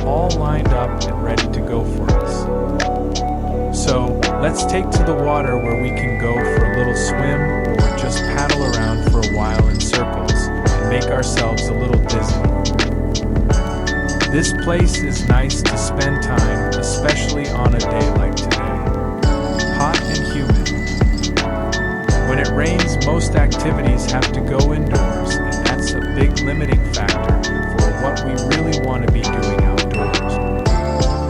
all lined up and ready to go for us. So, let's take to the water where we can go for a little swim or just paddle around for a while in circles and make ourselves a little dizzy. This place is nice to spend time, especially on a day like today. Hot and humid. When it rains, most activities have to go indoors, and that's a big limiting factor for what we really want to be doing outdoors.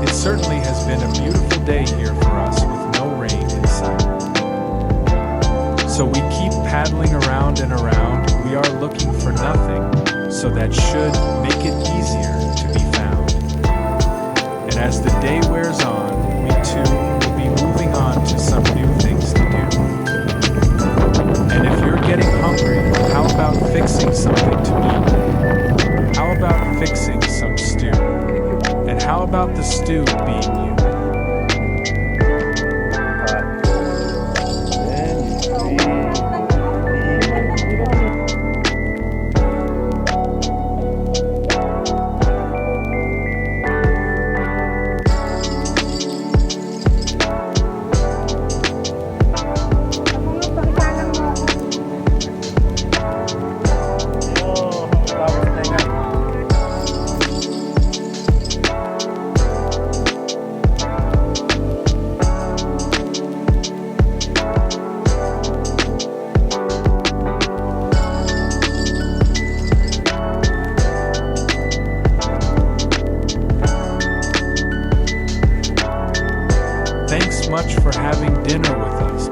It certainly has been a beautiful day here for us with no rain in sight. So we keep paddling around and around. We are looking for nothing, so that should make it easier to be found. And as the day wears on, we too will be moving on to some new things to do. And if you're getting hungry, how about fixing something to eat? How about fixing some stew? And how about the stew being you? Thanks much for having dinner with us.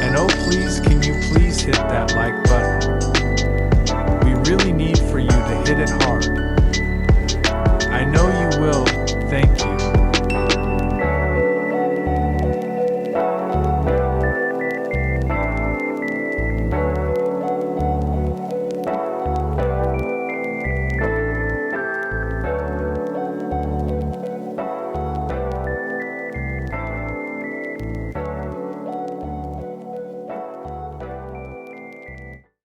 And oh please, can you please hit that like button?